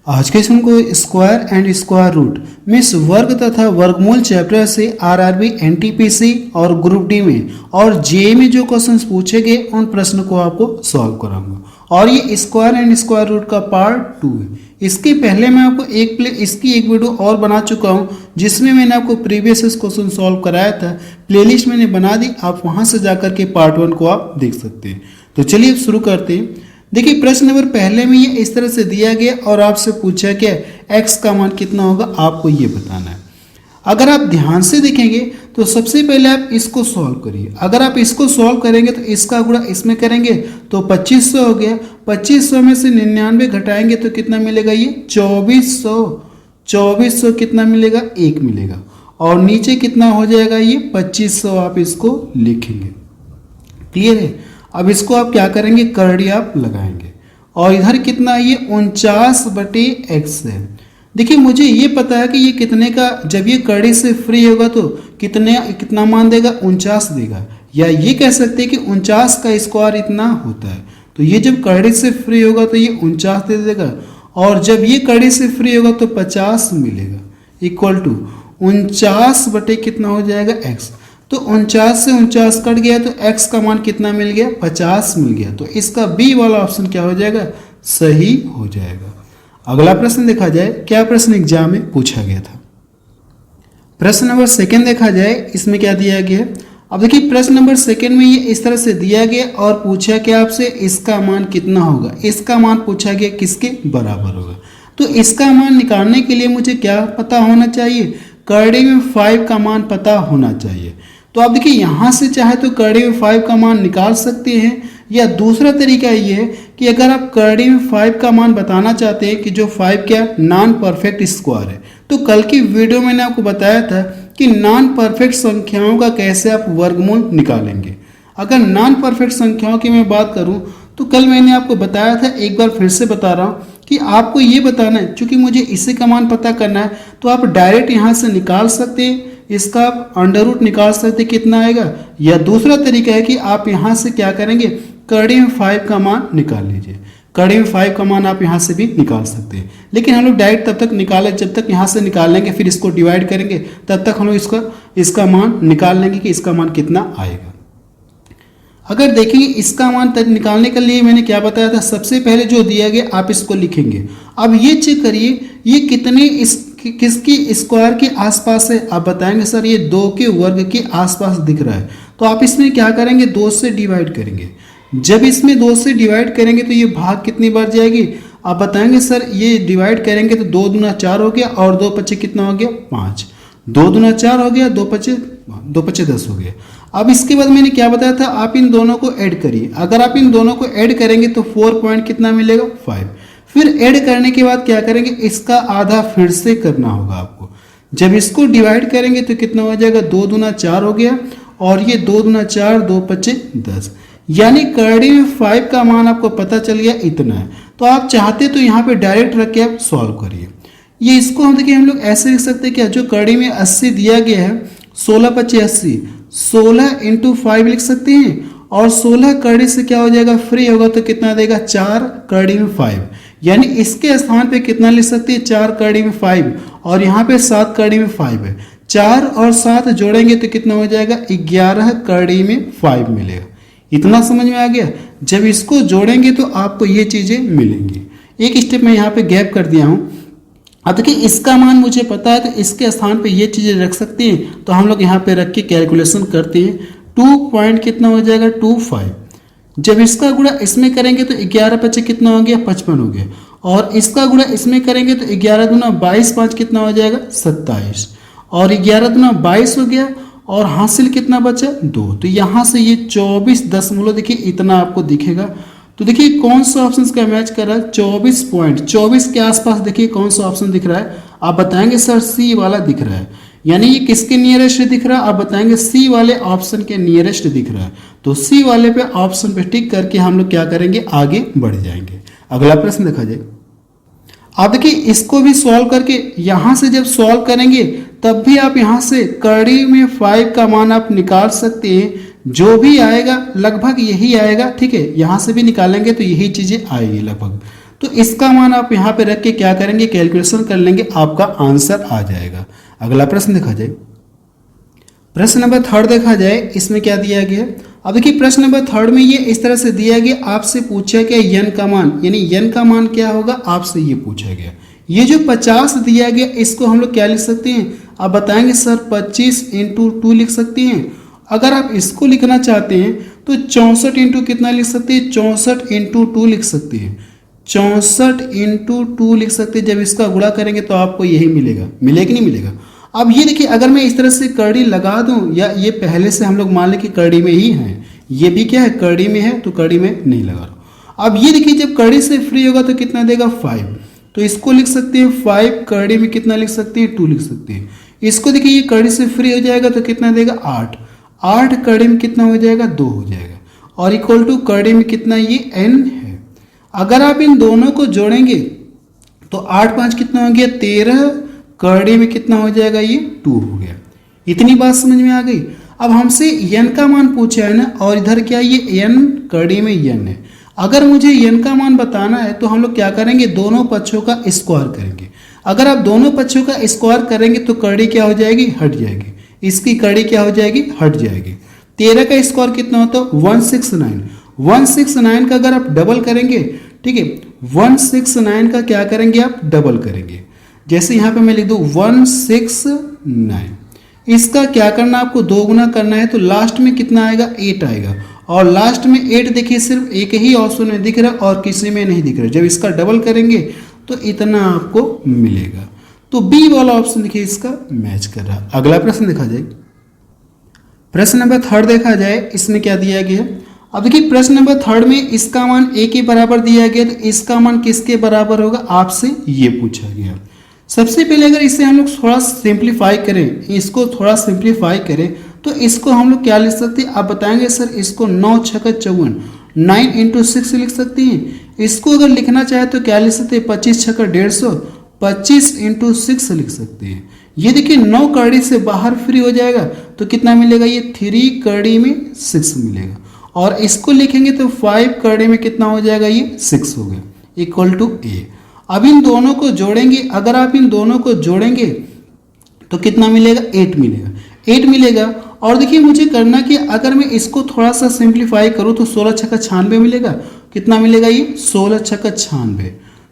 आज के इसको square and square root means वर्ग तथा वर्गमूल चैप्टर से आरआरबी, एनटीपीसी और ग्रुप डी में और जेईई में जो क्वेश्चंस पूछे गए उन प्रश्न को आपको सॉल्व कराऊंगा। और ये स्क्वायर एंड स्क्वायर रूट का पार्ट 2 है। इसके पहले मैं आपको इसकी एक वीडियो और बना चुका हूँ जिसमें मैंने आपको प्रीवियस क्वेश्चन सॉल्व कराया था। प्लेलिस्ट मैंने बना दी, आप वहाँ से जाकर के पार्ट 1 को आप देख सकते हैं। तो चलिए अब शुरू करते हैं। देखिए प्रश्न नंबर पहले में ये इस तरह से दिया गया और आपसे पूछा क्या x का मान कितना होगा, आपको ये बताना है। अगर आप ध्यान से देखेंगे तो सबसे पहले आप इसको सॉल्व करिए। अगर आप इसको सॉल्व करेंगे तो इसका गुणा इसमें करेंगे तो 2500 हो गया। 2500 में से 99 घटाएंगे तो कितना मिलेगा, ये 2400। 2400 कितना मिलेगा, 1 मिलेगा। और नीचे कितना हो जाएगा, ये 2500 आप इसको लिखेंगे। क्लियर है। अब इसको आप क्या करेंगे, करड़ी आप लगाएंगे और इधर कितना है, ये 49/x है। देखिए मुझे ये पता है कि ये कितने का, जब ये करड़ी से फ्री होगा तो कितना मान देगा, 49 देगा। या ये कह सकते हैं कि 49 का स्क्वायर इतना होता है। तो ये जब करड़ी से फ्री होगा तो ये 49 दे देगा और जब ये करड़ी से फ्री होगा तो 50 मिलेगा, इक्वल टू 49 कितना हो जाएगा, x। तो 49 से 49 कट गया तो x का मान कितना मिल गया, 50 मिल गया। तो इसका बी वाला ऑप्शन क्या हो जाएगा, सही हो जाएगा। अगला प्रश्न देखा जाए, क्या प्रश्न एग्जाम में पूछा गया था। प्रश्न नंबर 2 देखा जाए, इसमें क्या दिया गया। अब देखिए प्रश्न नंबर 2 में ये इस तरह से दिया गया और पूछा क्या आपसे, इसका मान कितना होगा। इसका मान पूछा गया किसके बराबर होगा। तो इसका मान निकालने के लिए मुझे क्या पता होना चाहिए, करड़ी में 5 का मान पता होना चाहिए। तो आप देखिए यहाँ से चाहे तो करड़ी में 5 का मान निकाल सकते हैं, या दूसरा तरीका ये है कि अगर आप करड़ी में 5 का मान बताना चाहते हैं कि जो 5 क्या नॉन परफेक्ट स्क्वायर है, तो कल की वीडियो में मैंने आपको बताया था कि नॉन परफेक्ट संख्याओं का कैसे आप वर्गमूल निकालेंगे। अगर नॉन परफेक्ट संख्याओं की मैं बात करूं तो कल मैंने आपको बताया था, एक बार फिर से बता रहा हूं कि आपको ये बताना है, चूंकि मुझे इसी का मान पता करना है तो आप डायरेक्ट यहाँ से निकाल सकते हैं, इसका आप अंडर रूट निकाल सकते कितना आएगा। या दूसरा तरीका है कि आप यहाँ से क्या करेंगे, करड़ी में 5 का मान निकाल लीजिए। करड़ी में 5 का मान आप यहाँ से भी निकाल सकते हैं, लेकिन हम लोग डायरेक्ट तब तक निकाले जब तक यहाँ से निकाल लेंगे, फिर इसको डिवाइड करेंगे, तब तक हम लोग इसका मान निकाल लेंगे कि इसका मान कितना आएगा। अगर देखेंगे इसका मान निकालने के लिए मैंने क्या बताया था, सबसे पहले जो दिया गया आप इसको लिखेंगे। अब ये चेक करिए ये कितने किसकी स्क्वायर के आसपास है। आप बताएंगे सर ये 2 के वर्ग के आसपास दिख रहा है, तो आप इसमें क्या करेंगे, 2 से डिवाइड करेंगे। जब इसमें 2 से डिवाइड करेंगे तो ये भाग कितनी बार जाएगी, आप बताएंगे सर ये डिवाइड करेंगे तो 2 दूना 4 हो गया और 2 पचे कितना हो गया, 5। 2 दूना 4 हो गया, 2 पचे 10 हो गया। अब इसके बाद मैंने क्या बताया था, आप इन दोनों को ऐड करिए। अगर आप इन दोनों को ऐड करेंगे तो 4 पॉइंट कितना मिलेगा, 5। फिर ऐड करने के बाद क्या करेंगे, इसका आधा फिर से करना होगा आपको। जब इसको डिवाइड करेंगे तो कितना हो जाएगा, 2 दूना 4 हो गया और ये 2 दूना 4, 2 पचे 10। यानी करड़ी में 5 का मान आपको पता चल गया इतना है। तो आप चाहते तो यहाँ पे डायरेक्ट रख के आप सॉल्व करिए। ये इसको हम देखिए हम लोग ऐसे लिख सकते हैं क्या, जो करड़ी में 80 दिया गया है, 16 पचे 80, 16 × 5 लिख सकते हैं। और 16 करड़ी से क्या हो जाएगा, फ्री होगा तो कितना देगा, 4 करड़ी में 5। यानी इसके स्थान पे कितना लिख सकते हैं, 4 करड़ी में 5 और यहाँ पे 7 करड़ी में 5 है। 4 और 7 जोड़ेंगे तो कितना हो जाएगा, 11 करड़ी में 5 मिलेगा। इतना समझ में आ गया। जब इसको जोड़ेंगे तो आपको ये चीजें मिलेंगी। एक स्टेप मैं यहाँ पे गैप कर दिया हूँ। अब देखिए इसका मान मुझे पता है तो इसके स्थान पे ये चीजें रख सकते हैं, तो हम लोग यहाँ पे रख के कैलकुलेशन करते हैं। 2 पॉइंट कितना हो जाएगा, 25। जब इसका गुणा इसमें करेंगे तो 11 पचे कितना हो गया, 55 हो गया। और इसका गुणा इसमें करेंगे तो 11 दूना 22, 5 कितना हो जाएगा, 27। और 11 दूना 22 हो गया और हासिल कितना बचा, 2। तो यहाँ से ये 24 देखिए इतना आपको दिखेगा। तो देखिए कौन सा ऑप्शन का मैच कर रहा है, 24 पॉइंट 24 के आसपास देखिए कौन सा ऑप्शन दिख रहा है। आप बताएंगे सर सी वाला दिख रहा है। यानी ये किसके नियरेस्ट दिख रहा है, आप बताएंगे सी वाले ऑप्शन के नियरेस्ट दिख रहा है। तो सी वाले पे ऑप्शन पे टिक करके हम लोग क्या करेंगे, आगे बढ़ जाएंगे। अगला प्रश्न देखा जाए। आप देखिए इसको भी सॉल्व करके यहाँ से जब सॉल्व करेंगे तब भी आप यहाँ से करड़ी में 5 का मान आप निकाल सकते हैं। जो भी आएगा लगभग यही आएगा, ठीक है। यहाँ से भी निकालेंगे तो यही चीजें आएगी लगभग। तो इसका मान आप यहाँ पे रख के क्या करेंगे, कैलकुलेशन कर लेंगे, आपका आंसर आ जाएगा। अगला प्रश्न देखा जाए, प्रश्न नंबर 3 देखा जाए, इसमें क्या दिया गया। अब देखिए प्रश्न नंबर 3 में ये इस तरह से दिया गया, आपसे पूछा गया n का मान, यानी n का मान क्या होगा आपसे ये पूछा गया। ये जो 50 दिया गया इसको हम लोग क्या लिख सकते हैं, आप बताएंगे सर 25 इंटू 2 लिख सकते हैं। अगर आप इसको लिखना चाहते हैं तो 64 इंटू कितना लिख सकते हैं, 64 इंटू 2 लिख सकते हैं, 64 इंटू 2 लिख सकते हैं। जब इसका गुणा करेंगे तो आपको यही मिलेगा, मिलेगा कि नहीं मिलेगा। अब ये देखिए अगर मैं इस तरह से कड़ी लगा दूं, या ये पहले से हम लोग मान लें कि कड़ी में ही है, ये भी क्या है कड़ी में है, तो कड़ी में नहीं लगा रहा। अब ये देखिए जब कड़ी से फ्री होगा तो कितना देगा 5, तो इसको लिख सकते हैं 5, कड़ी में कितना लिख सकते हैं 2 लिख सकते हैं। इसको देखिए ये कड़ी से फ्री हो जाएगा तो कितना देगा 8, 8 कड़ी में कितना हो जाएगा 2 हो जाएगा, और इक्वल टू कड़ी में कितना ये n है। अगर आप इन दोनों को जोड़ेंगे तो 8 5 कितना हो गया 13, कड़ी में कितना हो जाएगा ये 2 हो गया। इतनी बात समझ में आ गई। अब हमसे n का मान पूछा है ना, और इधर क्या ये n कड़ी में n है। अगर मुझे n का मान बताना है तो हम लोग क्या करेंगे, दोनों पक्षों का स्क्वायर करेंगे। अगर आप दोनों पक्षों का स्क्वायर करेंगे तो कड़ी क्या हो जाएगी, हट जाएगी, इसकी कड़ी क्या हो जाएगी, हट जाएगी। 13 का स्क्वायर कितना होता है 169, 169 का अगर आप डबल करेंगे, ठीक है, 169 का क्या करेंगे आप डबल करेंगे। जैसे यहाँ पे मैं लिख दूँ 169, इसका क्या करना आपको 2 गुना करना है, तो लास्ट में कितना आएगा 8 आएगा, और लास्ट में 8 देखिए सिर्फ एक ही ऑप्शन में दिख रहा है और किसी में नहीं दिख रहा। जब इसका डबल करेंगे तो इतना आपको मिलेगा। तो बी वाला ऑप्शन देखिए इसका मैच कर रहा है। अगला प्रश्न देखा जाए, प्रश्न नंबर 3 देखा जाए, इसमें क्या दिया गया। अब देखिए प्रश्न नंबर 3 में इसका मान a के बराबर दिया गया, तो इसका मान किसके बराबर होगा आपसे ये पूछा गया। सबसे पहले अगर इसे हम लोग थोड़ा सिंप्लीफाई करें, इसको थोड़ा सिंप्लीफाई करें तो इसको हम लोग क्या लिख सकते हैं, आप बताएंगे सर इसको 9 × 54, 9 इंटू 6 लिख सकते हैं। इसको अगर लिखना चाहे तो क्या लिख सकते हैं 25 × 150, 25 इंटू 6 लिख सकते हैं। ये देखिए 9 कड़ी से बाहर फ्री हो जाएगा तो कितना मिलेगा, ये 3 कड़ी में 6 मिलेगा, और इसको लिखेंगे तो 5 कड़ी में कितना हो जाएगा, ये 6 हो गया, इक्वल टू ए। अब इन दोनों को जोड़ेंगे, अगर आप इन दोनों को जोड़ेंगे तो कितना मिलेगा 8 मिलेगा, 8 मिलेगा। और देखिए मुझे करना कि अगर मैं इसको थोड़ा सा सिंप्लीफाई करूं तो 16 × 96 मिलेगा, कितना मिलेगा ये 16 × 96,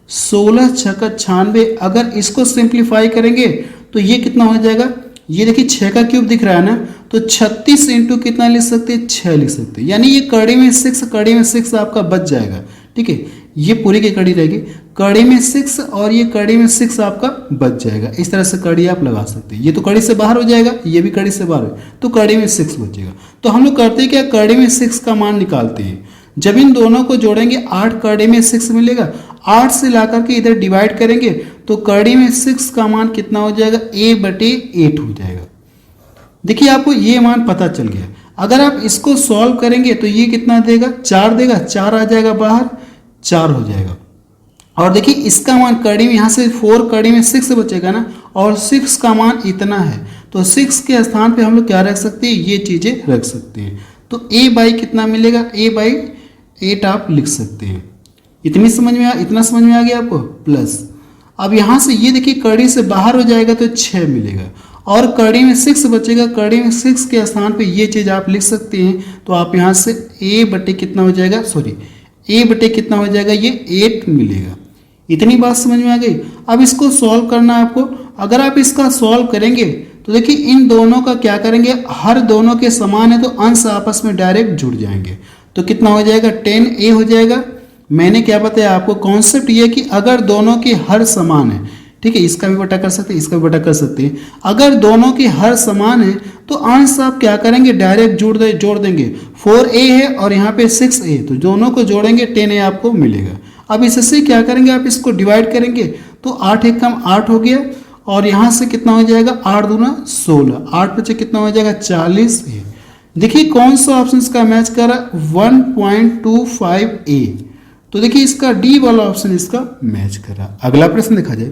16 × 96। अगर इसको सिंप्लीफाई करेंगे तो ये कितना हो जाएगा, ये देखिए 6 का क्यूब दिख रहा है ना, तो 36 इंटू कितना लिख सकते हैं 6 लिख सकते हैं, यानी ये कड़ी में 6, कड़ी में 6 आपका बच जाएगा, ठीक है। ये पूरी की कड़ी रहेगी, कड़ी में 6 और ये कड़ी में 6 आपका बच जाएगा। इस तरह से कड़ी आप लगा सकते हैं। ये तो कड़ी से बाहर हो जाएगा, ये भी कड़ी से बाहर है, तो कड़ी में 6 बचेगा। तो हम लोग करते हैं क्या, कड़ी में 6 का मान निकालते हैं। जब इन दोनों को जोड़ेंगे 8 कड़ी में 6 मिलेगा, 8 से ला करके इधर डिवाइड करेंगे तो कड़ी में 6 का मान कितना हो जाएगा, a/8 हो जाएगा। देखिए आपको ये मान पता चल गया। अगर आप इसको सॉल्व करेंगे तो ये कितना देगा, 4 देगा, 4 आ जाएगा बाहर, 4 हो जाएगा। और देखिए इसका मान कड़ी में यहाँ से 4 कड़ी में 6 बचेगा ना, और 6 का मान इतना है, तो 6 के स्थान पे हम लोग क्या रख सकते हैं, ये चीज़ें रख सकते हैं। तो a/ कितना मिलेगा, a/8 आप लिख सकते हैं। इतना समझ में आ गया आपको, प्लस अब यहाँ से ये देखिए कड़ी से बाहर हो जाएगा तो 6 मिलेगा, और कड़ी में 6 बचेगा, कड़ी में 6 के स्थान पे ये चीज़ आप लिख सकते हैं। तो आप यहाँ से a/ कितना हो जाएगा, a/ कितना हो जाएगा, ये 8 मिलेगा। इतनी बात समझ में आ गई। अब इसको सॉल्व करना है आपको। अगर आप इसका सॉल्व करेंगे तो देखिए इन दोनों का क्या करेंगे, हर दोनों के समान है तो अंश आपस में डायरेक्ट जुड़ जाएंगे, तो कितना हो जाएगा 10a हो जाएगा। मैंने क्या बताया आपको, कॉन्सेप्ट ये कि अगर दोनों के हर समान है, ठीक है, इसका भी बटा कर सकते हैं, इसका भी बटा कर सकते हैं। अगर दोनों के हर समान है तो अंश आप क्या करेंगे, डायरेक्ट जोड़ देंगे। 4a है और यहाँ पे 6a, तो दोनों को जोड़ेंगे 10a आपको मिलेगा। अब इससे क्या करेंगे, आप इसको डिवाइड करेंगे तो 8 × 1 8 हो गया, और यहाँ से कितना हो जाएगा 8 × 2 = 16, 8 बचे कितना हो जाएगा 40a। देखिए कौन सा ऑप्शन इसका मैच कर रहा है, 1.25a। तो देखिए इसका डी वाला ऑप्शन इसका मैच कर रहा है। अगला प्रश्न देखा जाए,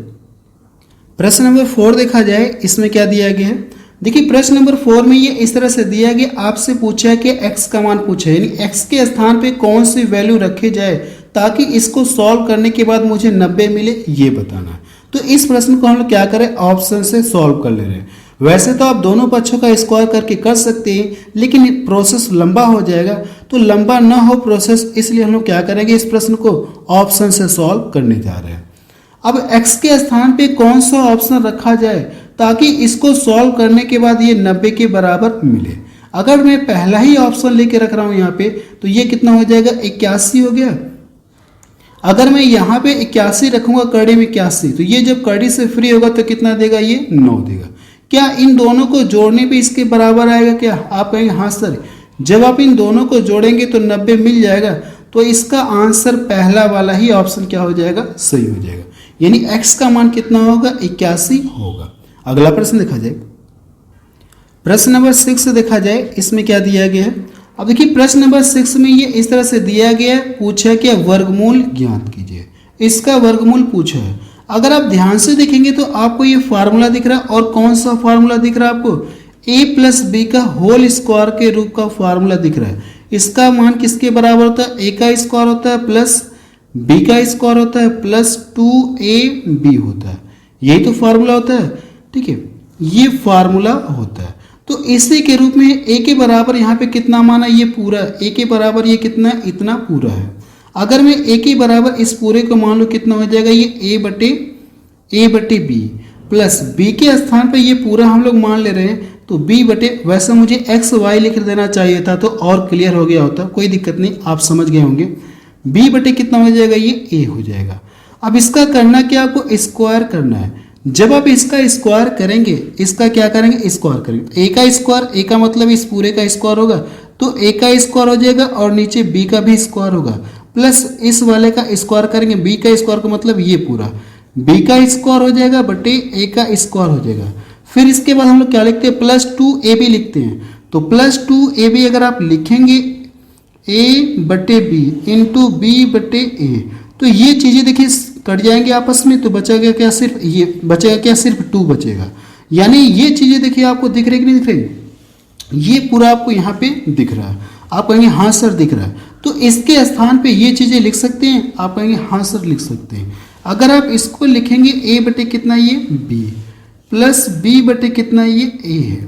प्रश्न नंबर 4 देखा जाए, इसमें क्या दिया गया है। देखिए प्रश्न नंबर 4 में ये इस तरह से दिया गया, आपसे पूछा है कि x का मान पूछा है, यानी x के स्थान पे कौन सी वैल्यू रखी जाए ताकि इसको सॉल्व करने के बाद मुझे 90 मिले, ये बताना है। तो इस प्रश्न को हम लोग क्या करें, ऑप्शन से सॉल्व कर ले रहे हैं। वैसे तो आप दोनों पक्षों का स्क्वायर करके कर सकते हैं, लेकिन प्रोसेस लंबा हो जाएगा, तो लंबा ना हो प्रोसेस, इसलिए हम लोग क्या करेंगे, इस प्रश्न को ऑप्शन से सॉल्व करने जा रहे हैं। अब x के स्थान पे कौन सा ऑप्शन रखा जाए ताकि इसको सॉल्व करने के बाद ये 90 के बराबर मिले। अगर मैं पहला ही ऑप्शन लेके रख रहा हूँ यहाँ पे, तो ये कितना हो जाएगा, 81 हो गया। अगर मैं यहाँ पे 81 रखूंगा कड़ी में 81, तो ये जब कड़ी से फ्री होगा तो कितना देगा, ये 9 देगा। क्या इन दोनों को जोड़ने पे इसके बराबर आएगा क्या, आप कहेंगे हाँ सर। जब आप इन दोनों को जोड़ेंगे तो 90 मिल जाएगा, तो इसका आंसर पहला वाला ही ऑप्शन क्या हो जाएगा, सही हो जाएगा। यानी x का मान कितना होगा, 81 होगा। अगला प्रश्न देखा जाए, प्रश्न नंबर 6 देखा जाए, इसमें क्या दिया गया है। अब देखिए प्रश्न नंबर 6 में ये इस तरह से दिया गया है, पूछा कि वर्गमूल ज्ञात कीजिए। इसका वर्गमूल पूछा है। अगर आप ध्यान से देखेंगे तो आपको ये फार्मूला दिख रहा है, और कौन सा फार्मूला दिख रहा है आपको, a प्लस बी का होल स्क्वायर के रूप का फार्मूला दिख रहा है। इसका मान किसके बराबर होता है, a का स्क्वायर होता है प्लस b का स्क्वायर होता है प्लस 2ab होता है। यही तो फार्मूला होता है, ठीक है, ये फार्मूला होता है। तो इसी के रूप में a के बराबर यहाँ पे कितना माना, ये पूरा a के बराबर ये कितना, इतना पूरा है। अगर मैं a के बराबर इस पूरे को मान लो, कितना हो जाएगा, ये a बटे b प्लस b के स्थान पे ये पूरा हम लोग मान ले रहे हैं, तो b बटे, वैसे मुझे x y लिख देना चाहिए था तो और क्लियर हो गया होता, कोई दिक्कत नहीं, आप समझ गए होंगे। b बटे कितना हो जाएगा, ये a हो जाएगा। अब इसका करना क्या, आपको स्क्वायर करना है। जब आप इसका स्क्वायर करेंगे, इसका क्या करेंगे, स्क्वायर करेंगे। a का स्क्वायर, a का मतलब इस पूरे का स्क्वायर होगा, तो a का स्क्वायर हो जाएगा और नीचे b का भी स्क्वायर होगा, प्लस इस वाले का स्क्वायर करेंगे, b का स्क्वायर का मतलब ये पूरा, b का स्क्वायर हो जाएगा बटे a का स्क्वायर हो जाएगा। फिर इसके बाद हम लोग क्या लिखते हैं, प्लस 2ab लिखते हैं। तो प्लस 2ab अगर आप लिखेंगे a बटे बी इंटू बी बटे ए, तो ये चीज़ें देखिए कट जाएंगे आपस में, तो बचेगा क्या, सिर्फ ये बचेगा क्या, सिर्फ 2 बचेगा। यानी ये चीज़ें देखिए आपको दिख रही कि नहीं दिख रही, ये पूरा आपको यहाँ पे दिख रहा है। आप कहेंगे हाँ सर दिख रहा है, तो इसके स्थान पे ये चीज़ें लिख सकते हैं, आप कहेंगे हाँ सर लिख सकते हैं। अगर आप इसको लिखेंगे a बटे कितना, ये b प्लस b बटे कितना, ये a है।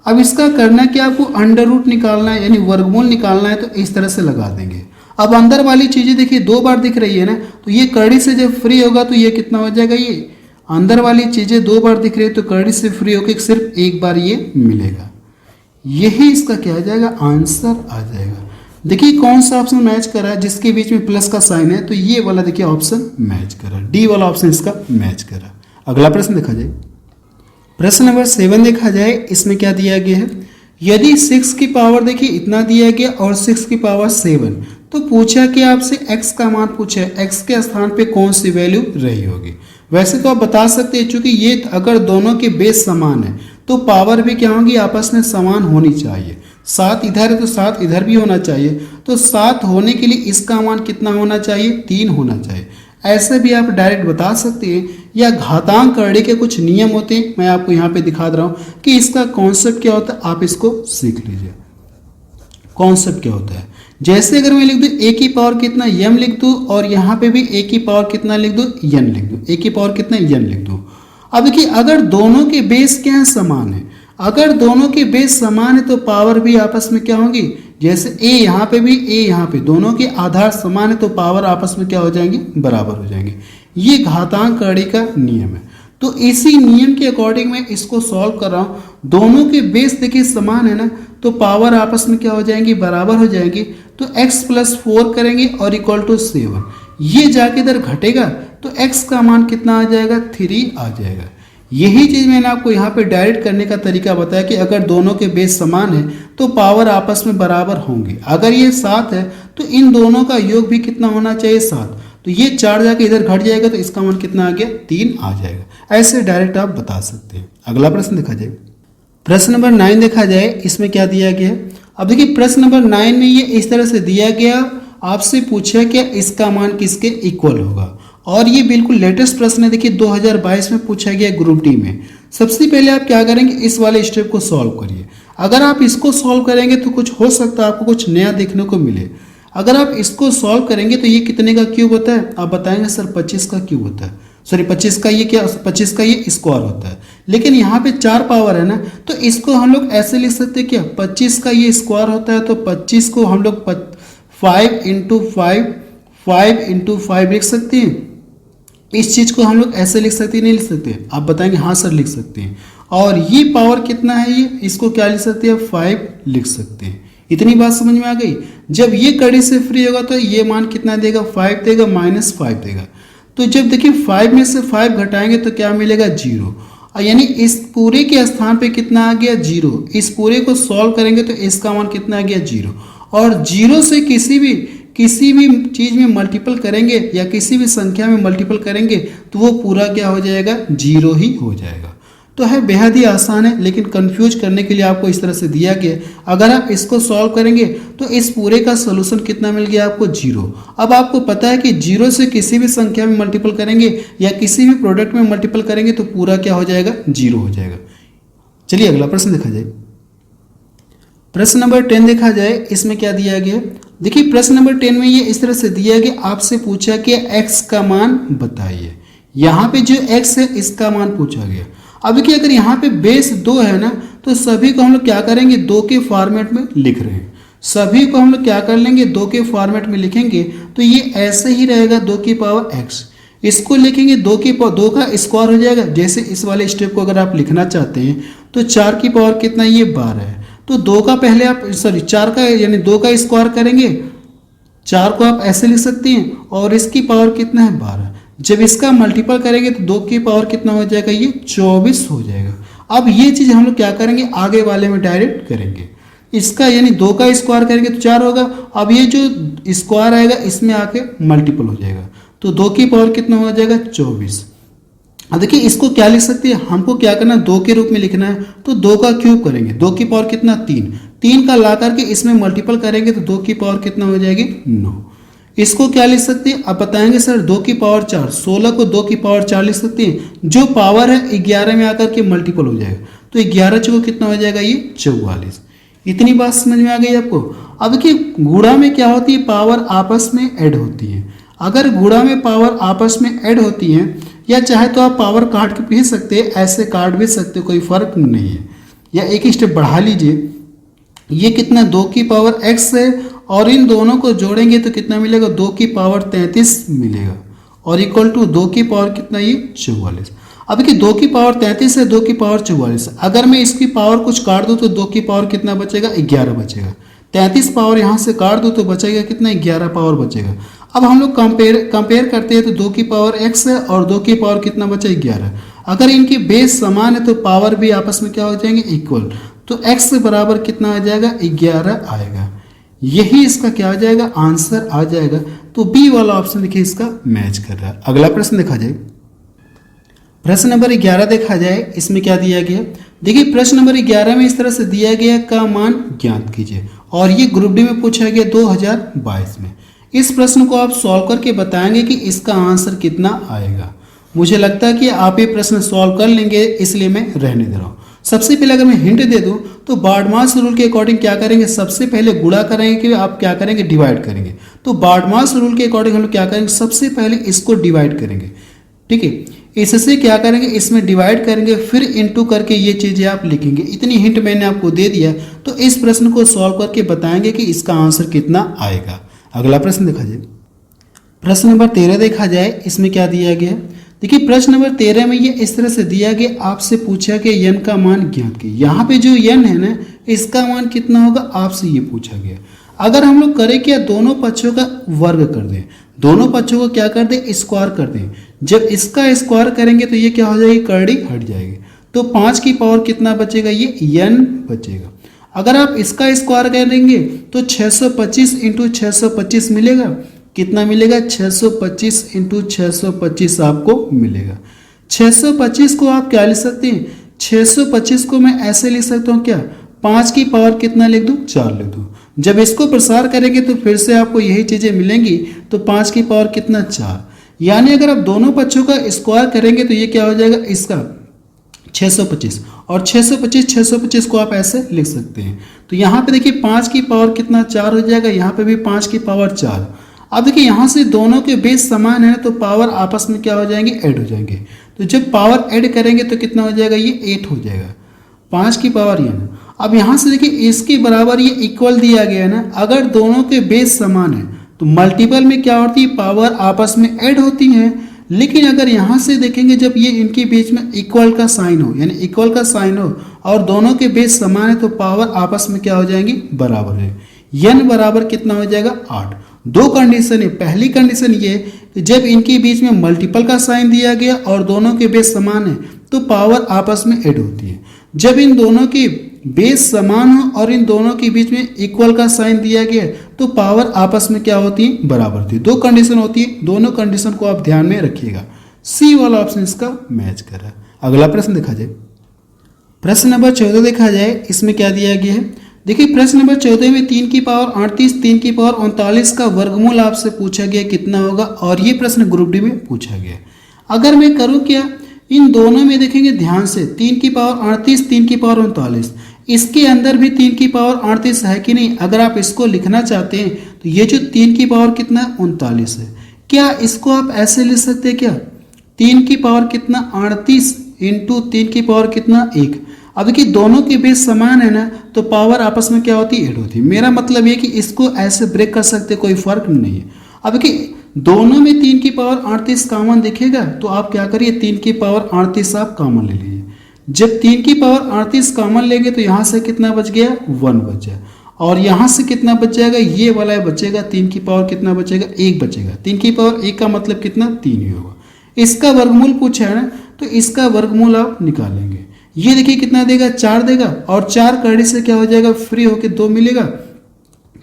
अब इसका करना क्या, आपको अंडर रूट निकालना है, यानी वर्गमूल निकालना है, तो इस तरह से लगा देंगे। अब अंदर वाली चीज़ें देखिए 2 बार दिख रही है ना, तो ये कड़ी से जब फ्री होगा तो ये कितना हो जाएगा, ये अंदर वाली चीज़ें 2 बार दिख रही है, तो कड़ी से फ्री होकर सिर्फ एक बार ये मिलेगा। यही इसका क्या आ जाएगा, आंसर आ जाएगा। देखिए कौन सा ऑप्शन मैच कर रहा है, जिसके बीच में प्लस का साइन है, तो ये वाला देखिए ऑप्शन मैच कर रहा है, डी वाला ऑप्शन इसका मैच कर रहा है। अगला प्रश्न देखा जाए, प्रश्न नंबर 7 देखा जाए, इसमें क्या दिया गया है। यदि 6 की पावर देखिए इतना दिया गया और 6 की पावर 7, तो पूछा कि आपसे x का मान पूछा है, x के स्थान पे कौन सी वैल्यू रही होगी। वैसे तो आप बता सकते हैं, चूंकि ये अगर दोनों के बेस समान है तो पावर भी क्या होगी, आपस में समान होनी चाहिए। 7 इधर है तो 7 इधर भी होना चाहिए, तो 7 होने के लिए इसका मान कितना होना चाहिए, 3 होना चाहिए। ऐसे भी आप डायरेक्ट बता सकते हैं, या घातांक करने के कुछ नियम होते हैं, मैं आपको यहाँ पे दिखा रहा हूँ कि इसका कॉन्सेप्ट क्या होता है, आप इसको सीख लीजिए। कॉन्सेप्ट क्या होता है, जैसे अगर मैं लिख दूँ a की पावर कितना m लिख दूँ, और यहाँ पे भी a की पावर कितना लिख दूँ, n लिख दूँ, a की पावर कितना n लिख दूँ। अब देखिए अगर दोनों के बेस क्या है, समान है, अगर दोनों के बेस समान है तो पावर भी आपस में क्या होगी, जैसे a यहाँ पे भी a यहाँ पे, दोनों के आधार समान है तो पावर आपस में क्या हो जाएंगे, बराबर हो जाएंगे। ये घातांक कड़ी का नियम है। तो इसी नियम के अकॉर्डिंग मैं इसको सॉल्व कर रहा हूँ। दोनों के बेस देखिए समान है ना, तो पावर आपस में क्या हो जाएंगी, बराबर हो जाएंगी। तो x प्लस 4 करेंगे और इक्वल टू 7, ये जाके इधर घटेगा तो x का मान कितना आ जाएगा, 3 आ जाएगा। यही चीज़ मैंने आपको यहाँ पे डायरेक्ट करने का तरीका बताया कि अगर दोनों के बेस समान है तो पावर आपस में बराबर होंगे। अगर ये 7 है तो इन दोनों का योग भी कितना होना चाहिए, 7, तो ये 4 जाके इधर घट जाएगा, तो इसका मान कितना आ गया, 3 आ जाएगा। ऐसे डायरेक्ट आप बता सकते हैं। अगला प्रश्न देखा जाए, प्रश्न नंबर 9 देखा जाए, इसमें क्या दिया गया। अब देखिए प्रश्न नंबर 9 में ये इस तरह से दिया गया, आपसे पूछा कि इसका मान किसके इक्वल होगा, और ये बिल्कुल लेटेस्ट प्रश्न है। देखिए 2022 में पूछा गया ग्रुप डी में। सबसे पहले आप क्या करेंगे, इस वाले स्टेप को सॉल्व करिए। अगर आप इसको सॉल्व करेंगे तो कुछ हो सकता है आपको कुछ नया देखने को मिले। अगर आप इसको सॉल्व करेंगे तो ये कितने का क्यूब होता है? आप बताएंगे सर 25 का क्यूब होता है, सॉरी 25 का ये क्या, 25 का ये स्क्वायर होता है। लेकिन यहाँ पे 4 पावर है ना, तो इसको हम लोग ऐसे लिख सकते हैं क्या, 25 का ये स्क्वायर होता है, तो 25 को हम लोग 5 इंटू 5 लिख सकते हैं। इस चीज को हम लोग ऐसे लिख सकते हैं, नहीं लिख सकते? आप बताएंगे हाँ सर लिख सकते हैं। और ये पावर कितना है, ये इसको क्या लिख सकते हैं, 5 लिख सकते हैं। इतनी बात समझ में आ गई। जब ये कड़ी से फ्री होगा तो ये मान कितना देगा, 5 देगा, -5 देगा। तो जब देखिए 5 में से 5 घटाएंगे तो क्या मिलेगा, 0। यानी इस पूरे के स्थान पे कितना आ गया, 0। इस पूरे को सॉल्व करेंगे तो इसका मान कितना आ गया, 0। और 0 से किसी भी चीज में मल्टीपल करेंगे या किसी भी संख्या में मल्टीपल करेंगे तो वो पूरा क्या हो जाएगा, 0 ही हो जाएगा। तो है बेहद ही आसान है, लेकिन कंफ्यूज करने के लिए आपको इस तरह से दिया गया। अगर आप इसको सॉल्व करेंगे तो इस पूरे का सोल्यूशन कितना मिल गया आपको, 0। अब आपको पता है कि 0 से किसी भी संख्या में मल्टीपल करेंगे या किसी भी प्रोडक्ट में मल्टीपल करेंगे तो पूरा क्या हो जाएगा, 0 हो जाएगा। चलिए अगला प्रश्न देखा जाए। प्रश्न नंबर 10 देखा जाए, इसमें क्या दिया गया। देखिए प्रश्न नंबर 10 में ये इस तरह से दिया गया, आपसे पूछा कि x का मान बताइए। यहाँ पे जो x है इसका मान पूछा गया। अब देखिए अगर यहाँ पे बेस 2 है ना, तो सभी को हम लोग क्या करेंगे, 2 के फॉर्मेट में लिख रहे हैं। सभी को हम लोग क्या कर लेंगे, 2 के फॉर्मेट में लिखेंगे तो ये ऐसे ही रहेगा, 2 की पावर x। इसको लिखेंगे 2 का स्क्वायर हो जाएगा। जैसे इस वाले स्टेप को अगर आप लिखना चाहते हैं तो 4 की पावर कितना, ये 12 है। तो 2 का पहले आप 4 का यानी 2 का स्क्वायर करेंगे, 4 को आप ऐसे लिख सकते हैं और इसकी पावर कितना है, 12। जब इसका मल्टीपल करेंगे तो 2 की पावर कितना हो जाएगा, ये 24 हो जाएगा। अब ये चीज हम लोग क्या करेंगे, आगे वाले में डायरेक्ट करेंगे। इसका यानी 2 का स्क्वायर करेंगे तो 4 होगा। अब ये जो स्क्वायर आएगा इसमें आके मल्टीपल हो जाएगा, तो 2 की पावर कितना हो जाएगा, 24। अब देखिए इसको क्या लिख सकते हैं, हमको क्या करना है, 2 के रूप में लिखना है। तो 2 का क्यूब करेंगे, 2 की पावर कितना, 3 का ला करके इसमें मल्टीपल करेंगे तो 2 की पावर कितना हो जाएगी, 9। इसको क्या लिख सकते हैं, अब बताएंगे सर 2 की पावर 4, 16 को 2 की पावर 4 लिख सकते हैं। जो पावर है 11 में आकर के मल्टीपल हो जाएगा, तो 11 को कितना हो जाएगा, ये 44। इतनी बात समझ में आ गई आपको। अब देखिए गुणा में क्या होती है, पावर आपस में ऐड होती है। अगर गुणा में पावर आपस में ऐड होती है, या चाहे तो आप पावर काट के भी सकते हैं, ऐसे काट भी सकते हो, कोई फर्क नहीं है। या एक स्टेप बढ़ा लीजिए, ये कितना, 2 की पावर x है और इन दोनों को जोड़ेंगे तो कितना मिलेगा, 2 की पावर 33 मिलेगा और इक्वल टू 2 की पावर कितना, ये 44। अब देखिए 2 की पावर 33 है, 2 की पावर 44। अगर मैं इसकी पावर कुछ काट दूं तो 2 की पावर कितना बचेगा, 11 बचेगा। 33 पावर यहाँ से काट दूं तो बचेगा कितना, 11 पावर बचेगा। अब हम लोग कंपेयर करते हैं तो 2 की पावर x है और 2 की पावर कितना बचा, 11। अगर इनकी बेस समान है तो पावर भी आपस में क्या हो जाएंगे, इक्वल। तो x के बराबर कितना आ जाएगा, 11 आएगा। यही इसका क्या आ जाएगा, आंसर आ जाएगा। तो बी वाला ऑप्शन देखिए इसका मैच कर रहा है। अगला प्रश्न देखा जाए, प्रश्न नंबर 11 देखा जाए, इसमें क्या दिया गया। देखिए प्रश्न नंबर 11 में इस तरह से दिया गया, का मान ज्ञात कीजिए और ये ग्रुप डी में पूछा गया 2022 में। इस प्रश्न को आप सॉल्व करके बताएंगे कि इसका आंसर कितना आएगा। मुझे लगता है कि आप ये प्रश्न सॉल्व कर लेंगे, इसलिए मैं रहने दे रहा हूँ। सबसे पहले अगर मैं हिंट दे दूं तो बार्डमास रूल के अकॉर्डिंग क्या करेंगे, सबसे पहले गुणा करेंगे कि आप क्या करेंगे, डिवाइड करेंगे। तो बार्डमास रूल के अकॉर्डिंग हम लोग क्या करेंगे, सबसे पहले इसको डिवाइड करेंगे, ठीक है। इससे क्या करेंगे, इसमें डिवाइड करेंगे, फिर इनटू करके ये चीजें आप लिखेंगे। इतनी हिंट मैंने आपको दे दिया। तो इस प्रश्न को सॉल्व करके बताएंगे कि इसका आंसर कितना आएगा। अगला प्रश्न देखा जाए, प्रश्न नंबर 13 देखा जाए, इसमें क्या दिया गया। देखिए प्रश्न नंबर 13 में ये इस तरह से दिया गया, आपसे पूछा कि n का मान ज्ञात कीजिए। यहाँ पे जो n है ना, इसका मान कितना होगा, आपसे ये पूछा गया। अगर हम लोग करें क्या, दोनों पक्षों का वर्ग कर दें, दोनों पक्षों को क्या कर दें, स्क्वायर कर दें। जब इसका स्क्वायर करेंगे तो ये क्या हो जाएगी, करड़ी हट जाएगी। तो 5 की पावर कितना बचेगा, ये n बचेगा। अगर आप इसका स्क्वायर करेंगे तो 625 इंटू 625 मिलेगा। कितना मिलेगा, 625 इंटू 625 आपको मिलेगा। 625 को आप क्या लिख सकते हैं, 625 को मैं ऐसे लिख सकता हूँ क्या, 5 की पावर कितना लिख दूँ, 4 लिख दूँ। जब इसको प्रसार करेंगे तो फिर से आपको यही चीजें मिलेंगी। तो 5 की पावर कितना, 4। यानी अगर आप दोनों पक्षों का स्क्वायर करेंगे तो ये क्या हो जाएगा, इसका 625 और 625 को आप ऐसे लिख सकते हैं। तो यहाँ पे देखिए 5 की पावर कितना 4 हो जाएगा, यहाँ पे भी 5 की पावर 4। अब देखिए यहाँ से दोनों के बेस समान है तो पावर आपस में क्या हो जाएंगे, ऐड हो जाएंगे। तो जब पावर ऐड करेंगे तो कितना हो जाएगा, ये 8 हो जाएगा, 5 की पावर ये ना। अब यहाँ से देखिए इसके बराबर ये इक्वल दिया गया है ना, अगर दोनों के बेस समान है तो मल्टीपल में क्या होती है, पावर आपस में ऐड होती है। लेकिन अगर यहाँ से देखेंगे जब ये इनके बीच में इक्वल का साइन हो, यानी इक्वल का साइन हो और दोनों के बेस समान है तो पावर आपस में क्या हो जाएंगी, बराबर है। n बराबर कितना हो जाएगा, 8। दो कंडीशन है, पहली कंडीशन ये कि जब इनके बीच में मल्टीपल का साइन दिया गया और दोनों के बेस समान है तो पावर आपस में ऐड होती है। जब इन दोनों की बेस समान हो और इन दोनों के बीच में इक्वल का साइन दिया गया तो पावर आपस में क्या होती है, बराबर होती है। दो कंडीशन होती है, दोनों कंडीशन को आप ध्यान में रखिएगा। सी वाला ऑप्शन इसका मैच कर रहा है। अगला प्रश्न देखा जाए, प्रश्न नंबर 14 देखा जाए, इसमें क्या दिया गया है। देखिए प्रश्न नंबर 14 में 3 की पावर 38, 3 की पावर 39 का वर्गमूल आपसे पूछा गया कितना होगा, और ये प्रश्न ग्रुप डी में पूछा गया। अगर मैं करूँ क्या, इन दोनों में देखेंगे ध्यान से, 3 की पावर 38, 3 की पावर 39, इसके अंदर भी 3 की पावर 38 है कि नहीं। अगर आप इसको लिखना चाहते हैं तो ये जो 3 की पावर कितना 39 है, क्या इसको आप ऐसे लिख सकते हैं क्या, 3 की पावर कितना 38 इंटू 3 की पावर कितना 1। अब देखिए दोनों के बेस समान है ना तो पावर आपस में क्या होती है, ऐड होती है। मेरा मतलब ये कि इसको ऐसे ब्रेक कर सकते, कोई फर्क नहीं है। अब देखिए दोनों में 3 की पावर 38 कॉमन दिखेगा तो आप क्या करिए, 3 की पावर 38 आप कॉमन ले लीजिए। जब 3 की पावर 38 कॉमन लेंगे तो यहाँ से कितना बच गया, 1 बचा, और यहाँ से कितना बच जाएगा, ये वाला बचेगा, 3 की पावर कितना बचेगा, 1 बचेगा। 3 की पावर 1 का मतलब कितना, 3 ही होगा। इसका वर्गमूल पूछा है ना तो इसका वर्गमूल आप निकालेंगे। ये देखिए कितना देगा, 4 देगा, और 4 कड़ी से क्या हो जाएगा, फ्री होके 2 मिलेगा,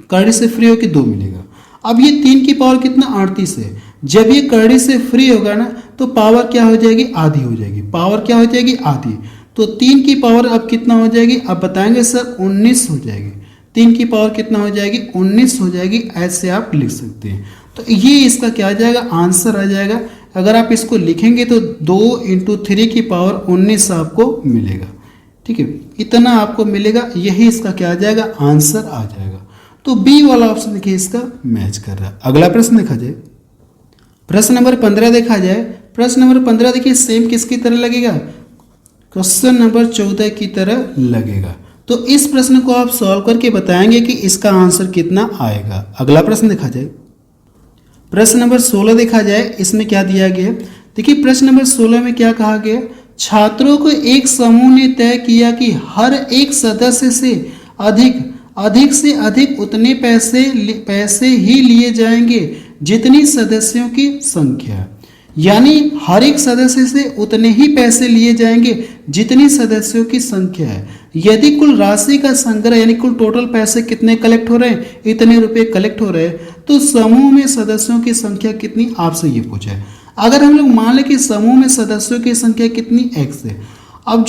कड़ी से फ्री होके 2 मिलेगा। अब ये 3 की पावर कितना 38 है, जब ये कड़ी से फ्री होगा ना तो पावर क्या हो जाएगी, आधी हो जाएगी। पावर क्या हो जाएगी, आधी। तो 3 की पावर अब कितना हो जाएगी, अब बताएंगे सर 19 हो जाएगी। 3 की पावर कितना हो जाएगी, 19 हो जाएगी, ऐसे आप लिख सकते हैं। तो ये इसका क्या आ जाएगा, आंसर आ जाएगा। अगर आप इसको लिखेंगे तो 2 इंटू 3 की पावर 19 आपको मिलेगा। ठीक है, इतना आपको मिलेगा, यही इसका क्या आ जाएगा, आंसर आ जाएगा। तो बी वाला ऑप्शन देखिए इसका मैच कर रहा है। अगला प्रश्न देखा जाए, प्रश्न नंबर 15 देखा जाए। प्रश्न नंबर 15 देखिए सेम किसकी तरह लगेगा, क्वेश्चन नंबर 14 की तरह लगेगा। तो इस प्रश्न को आप सॉल्व करके बताएंगे कि इसका आंसर कितना आएगा। अगला प्रश्न देखा जाए, प्रश्न नंबर 16 देखा जाए, इसमें क्या दिया गया। देखिए प्रश्न नंबर 16 में क्या कहा गया, छात्रों को एक समूह ने तय किया कि हर एक सदस्य से अधिक से अधिक उतने पैसे ही लिए जाएंगे जितनी सदस्यों की संख्या, यानी हर एक सदस्य से उतने ही पैसे लिए जाएंगे जितनी सदस्यों की संख्या है। यदि कुल राशि का संग्रह यानी कुल टोटल पैसे कितने कलेक्ट हो रहे हैं, इतने रुपए कलेक्ट हो रहे हैं, तो समूह में सदस्यों की संख्या कितनी, आपसे ये पूछा है। अगर हम लोग मान लें कि समूह में सदस्यों की संख्या कितनी, x है। अब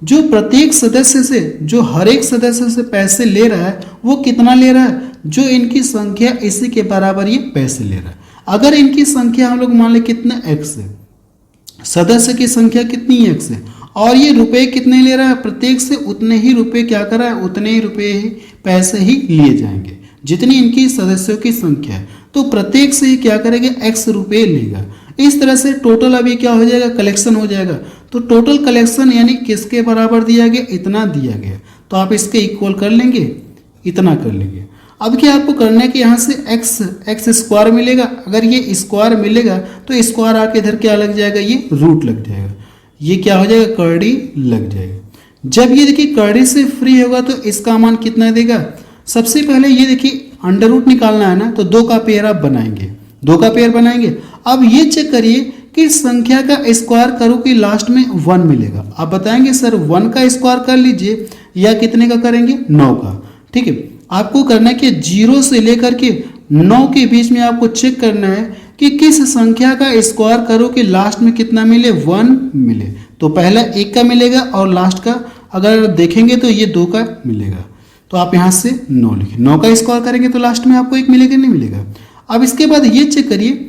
जो प्रत्येक सदस्य से, जो हर एक सदस्य से पैसे ले रहा है वो कितना ले रहा है, जो इनकी संख्या इसी के बराबर ये पैसे ले रहा है। अगर इनकी संख्या हम लोग मान लें कितना x है, सदस्य की संख्या कितनी x है, और ये रुपए कितने ले रहा है, प्रत्येक से उतने ही रुपए क्या कर रहा है, उतने ही रुपए ही पैसे ही लिए जाएंगे जितनी इनकी सदस्यों की संख्या है। तो प्रत्येक से ही क्या करेगा, x रुपए लेगा। इस तरह से टोटल अभी क्या हो जाएगा, कलेक्शन हो जाएगा। तो टोटल कलेक्शन यानी किसके बराबर दिया गया, इतना दिया गया, तो आप इसके इक्वल कर लेंगे, इतना कर लेंगे। अब क्या आपको करना है कि यहाँ से एक्स स्क्वायर मिलेगा, अगर ये स्क्वायर मिलेगा तो स्क्वायर आके इधर क्या लग जाएगा, ये रूट लग जाएगा, ये क्या हो जाएगा, कर्डी लग जाएगा। जब ये देखिए कर्डी से फ्री होगा तो इसका मान कितना देगा। सबसे पहले ये देखिए अंडर रूट निकालना है ना, तो 2 का पेयर आप बनाएंगे, 2 का पेयर बनाएंगे। अब ये चेक करिए कि संख्या का स्क्वायर करो कि लास्ट में 1 मिलेगा। आप बताएंगे सर 1 का स्क्वायर कर लीजिए या कितने का करेंगे, 9 का। ठीक है, आपको करना है कि 0 से लेकर के 9 के बीच में आपको चेक करना है कि किस संख्या का स्क्वायर करो कि लास्ट में कितना मिले, 1 मिले। तो पहला 1 का मिलेगा और लास्ट का अगर देखेंगे तो ये 2 का मिलेगा। तो आप यहाँ से 9 लिखें, 9 का स्क्वायर करेंगे तो लास्ट में आपको 1 मिलेगा, नहीं मिलेगा। अब इसके बाद ये चेक करिए,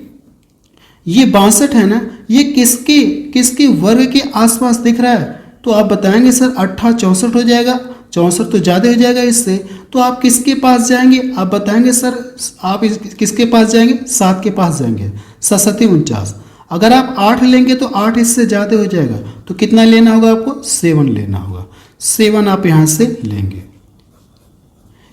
ये 62 है ना, ये किसके वर्ग के आसपास दिख रहा है। तो तो आप बताएंगे सर 64 हो जाएगा, 64 तो ज़्यादा हो जाएगा इससे, तो आप किसके पास जाएंगे? आप बताएंगे सर आप किसके पास जाएंगे? 7 के पास जाएंगे, 7 49। अगर आप 8 लेंगे तो 8 इससे ज़्यादा हो जाएगा, तो कितना लेना होगा आपको? 7 लेना होगा, 7 आप यहाँ से लेंगे।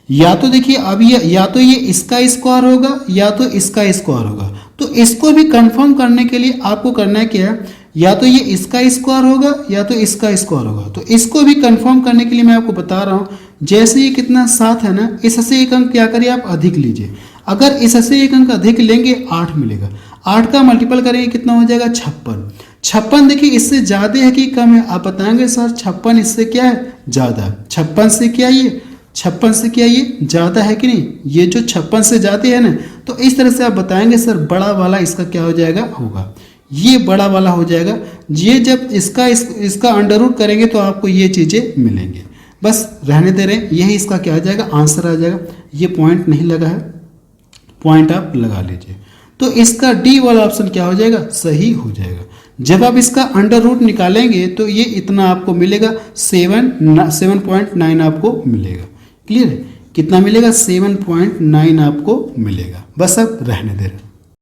या तो देखिए अब या तो ये इसका स्क्वायर होगा या तो इसका स्क्वायर होगा, तो इसको भी कंफर्म करने के लिए आपको करना है क्या? या तो ये इसका स्क्वायर होगा या तो इसका स्क्वायर होगा। तो इसको भी कंफर्म करने के लिए मैं आपको बता रहा हूँ, जैसे ये कितना 7 है ना, इससे एक अंक क्या करिए आप अधिक लीजिए। अगर इससे एक अंक अधिक लेंगे 8 मिलेगा, 8 का मल्टीपल करेंगे कितना हो जाएगा? 56। 56 देखिए इससे ज़्यादा है कि कम है? आप बताएंगे सर 56 इससे क्या है? ज़्यादा है। 56 से क्या ये? 56 से क्या ये ज़्यादा है कि नहीं? ये जो 56 से ज़्यादा है ना, तो इस तरह से आप बताएंगे सर बड़ा वाला इसका क्या हो जाएगा? होगा, ये बड़ा वाला हो जाएगा। ये जब इसका अंडर रूट करेंगे तो आपको ये चीज़ें मिलेंगे। बस रहने दे रहे हैं, यही इसका क्या आ जाएगा? आंसर आ जाएगा। ये पॉइंट नहीं लगा है, पॉइंट आप लगा लीजिए। तो इसका डी वाला ऑप्शन क्या हो जाएगा? सही हो जाएगा। जब आप इसका अंडर रूट निकालेंगे तो ये इतना आपको मिलेगा, 7.9 आपको मिलेगा। क्लियर है? कितना मिलेगा? 7.9 आपको मिलेगा। बस अब रहने दे रहे हैं।